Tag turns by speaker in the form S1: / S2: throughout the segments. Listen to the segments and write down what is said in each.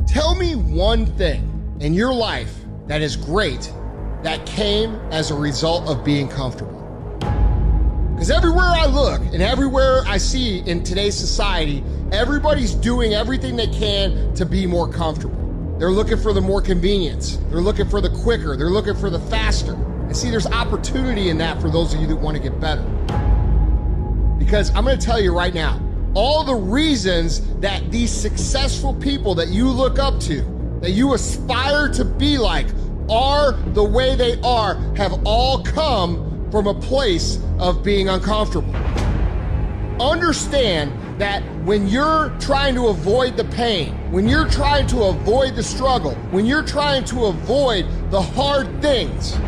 S1: Tell me one thing in your life that is great that came as a result of being comfortable. Because everywhere I look and everywhere I see in today's society, everybody's doing everything they can to be more comfortable. They're looking for the more convenience. They're looking for the quicker. They're looking for the faster. And see, there's opportunity in that for those of you that want to get better. Because I'm going to tell you right now, all the reasons that these successful people that you look up to, that you aspire to be like, are the way they are, have all come from a place of being uncomfortable. Understand that when you're trying to avoid the pain, when you're trying to avoid the struggle, when you're trying to avoid the hard things,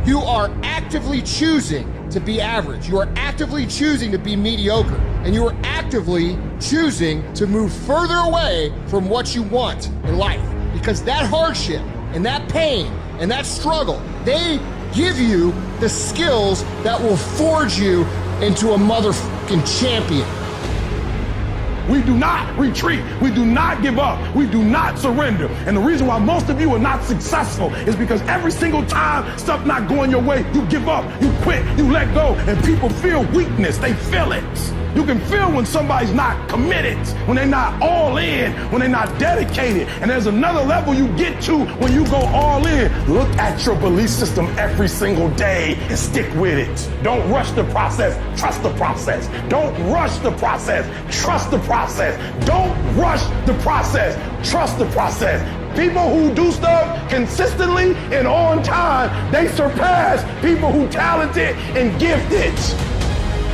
S1: you are actively choosing to be average. You are actively choosing to be mediocre. And you are actively choosing to move further away from what you want in life. Because that hardship and that pain and that struggle, they give you the skills that will forge you into a motherfucking champion.
S2: We do not retreat. We do not give up. We do not surrender. And the reason why most of you are not successful is because every single time stuff not going your way, you give up, you quit, you let go, and people feel weakness. They feel it. You can feel when somebody's not committed, when they're not all in, when they're not dedicated. And there's another level you get to when you go all in. Look at your belief system every single day and stick with it. Don't rush the process, trust the process. Don't rush the process, trust the process. Don't rush the process, trust the process. People who do stuff consistently and on time, they surpass people who talented and gifted.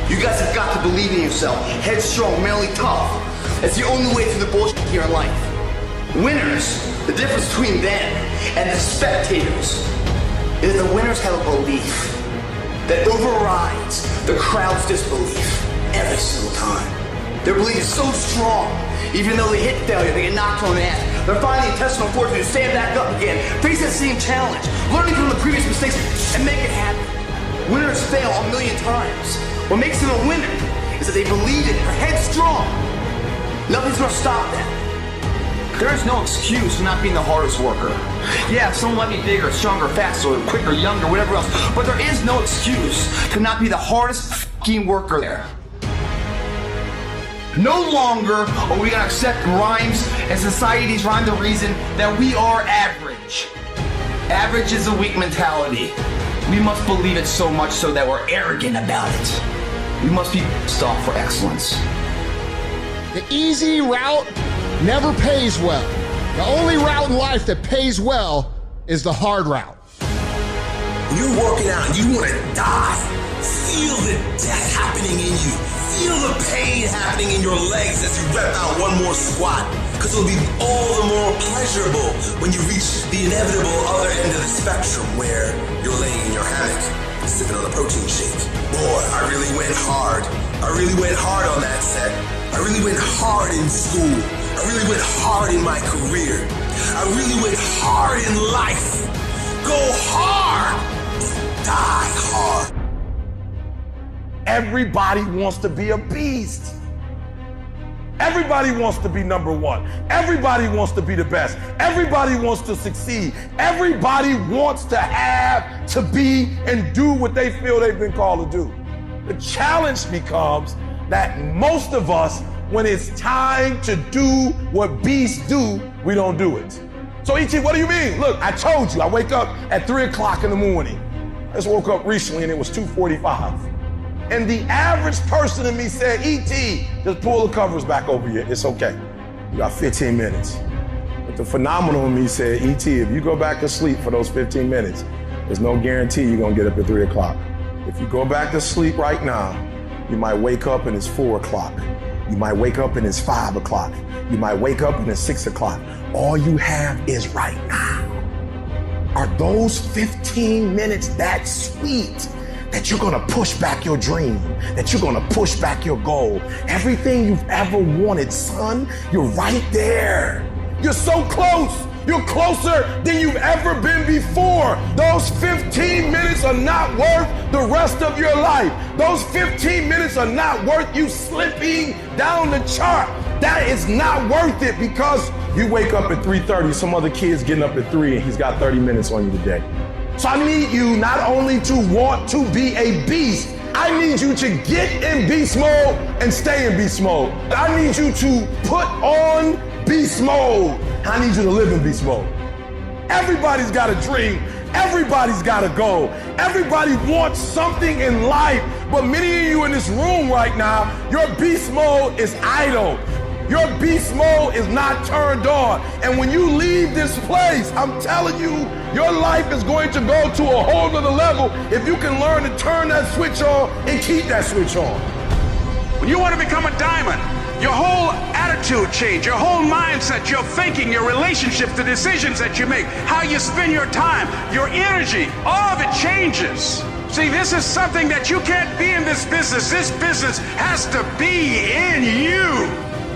S3: You guys have got to believe in yourself. Headstrong, mentally tough. It's the only way through the bullshit here in life. Winners, the difference between them and the spectators is the winners have a belief that overrides the crowd's disbelief every single time. Their belief is so strong, even though they hit failure, they get knocked on the ass. They're finding the intestinal fortitude to stand back up again, face that same challenge, learning from the previous mistakes, and make it happen. Winners fail a million times. What makes them a winner is that they believe it, they're headstrong. Nothing's gonna stop that. There is no excuse for not being the hardest worker. Yeah, someone might be bigger, stronger, faster, quicker, younger, whatever else, but there is no excuse to not be the hardest f***ing worker there. No longer are we gonna accept rhymes and society's rhyme the reason that we are average. Average is a weak mentality. We must believe it so much so that we're arrogant about it. We must be stopped for excellence.
S1: The easy route never pays well. The only route in life that pays well is the hard route.
S4: When you're working out and you want to die, feel the death happening in you. Feel the pain happening in your legs as you rep out one more squat. Because it'll be all the more pleasurable when you reach the inevitable other end of the spectrum where you're laying in your hammock, sipping on a protein shake. Boy, I really went hard. I really went hard on that set. I really went hard in school. I really went hard in my career. I really went hard in life. Go hard and die hard.
S2: Everybody wants to be a beast. Everybody wants to be number one. Everybody wants to be the best. Everybody wants to succeed. Everybody wants to have, to be, and do what they feel they've been called to do. The challenge becomes that most of us, when it's time to do what beasts do, we don't do it. So E.T., what do you mean? Look, I told you, I wake up at 3 o'clock in the morning. I just woke up recently and it was 2:45. And the average person in me said, E.T., just pull the covers back over you. It's okay. You got 15 minutes. But the phenomenal in me said, E.T., if you go back to sleep for those 15 minutes, there's no guarantee you're going to get up at 3 o'clock. If you go back to sleep right now, you might wake up and it's 4 o'clock. You might wake up and it's 5 o'clock. You might wake up and it's 6 o'clock. All you have is right now. Are those 15 minutes that sweet? That you're gonna push back your dream, that you're gonna push back your goal. Everything you've ever wanted, son, you're right there. You're so close. You're closer than you've ever been before. Those 15 minutes are not worth the rest of your life. Those 15 minutes are not worth you slipping down the chart. That is not worth it because you wake up at 3:30, some other kid's getting up at 3 and he's got 30 minutes on you today. So I need you not only to want to be a beast, I need you to get in beast mode and stay in beast mode. I need you to put on beast mode. I need you to live in beast mode. Everybody's got a dream. Everybody's got a goal. Everybody wants something in life. But many of you in this room right now, your beast mode is idle. Your beast mode is not turned on. And when you leave this place, I'm telling you, your life is going to go to a whole nother level if you can learn to turn that switch on and keep that switch on.
S5: When you want to become a diamond, your whole attitude change, your whole mindset, your thinking, your relationships, the decisions that you make, how you spend your time, your energy, all of it changes. See, this is something that you can't be in this business. This business has to be in you.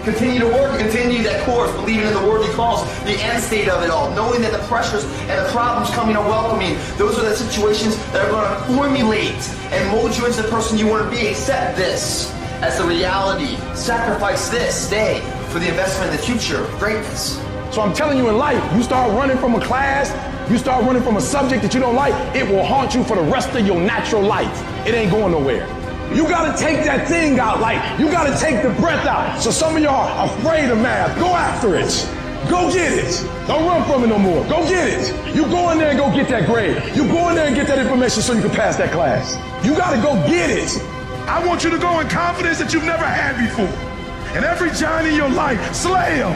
S3: Continue to work, continue that course, believing in the worthy cause, the end state of it all, knowing that the pressures and the problems coming are welcoming. Those are the situations that are going to formulate and mold you into the person you want to be. Accept this as the reality. Sacrifice this day for the investment in the future, greatness.
S2: So I'm telling you, in life, you start running from a class, you start running from a subject that you don't like, it will haunt you for the rest of your natural life. It ain't going nowhere. You gotta take that thing out, like, you gotta take the breath out. So some of y'all are afraid of math. Go after it. Go get it. Don't run from it no more. Go get it. You go in there and go get that grade. You go in there and get that information so you can pass that class. You gotta go get it. I want you to go in confidence that you've never had before. And every giant in your life, slay him.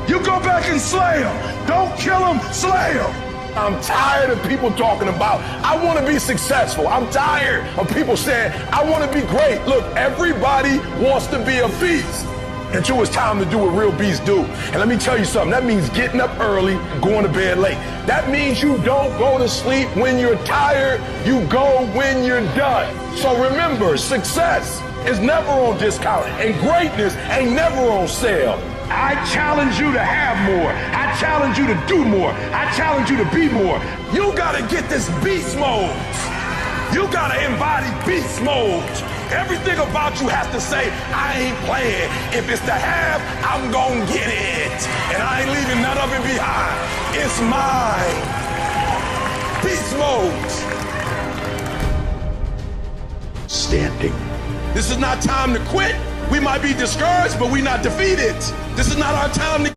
S2: You go back and slay him. Don't kill him, slay him. I'm tired of people talking about, I want to be successful. I'm tired of people saying, I want to be great. Look, everybody wants to be a beast until it's time to do what real beasts do. And let me tell you something, that means getting up early and going to bed late. That means you don't go to sleep when you're tired, you go when you're done. So remember, success is never on discount and greatness ain't never on sale. I challenge you to have more. I challenge you to do more. I challenge you to be more. You gotta get this beast mode. You gotta embody beast mode. Everything about you has to say, I ain't playing. If it's to have, I'm gonna get it. And I ain't leaving none of it behind. It's mine. Beast mode. Standing. This is not time to quit. We might be discouraged, but we're not defeated. This is not our time to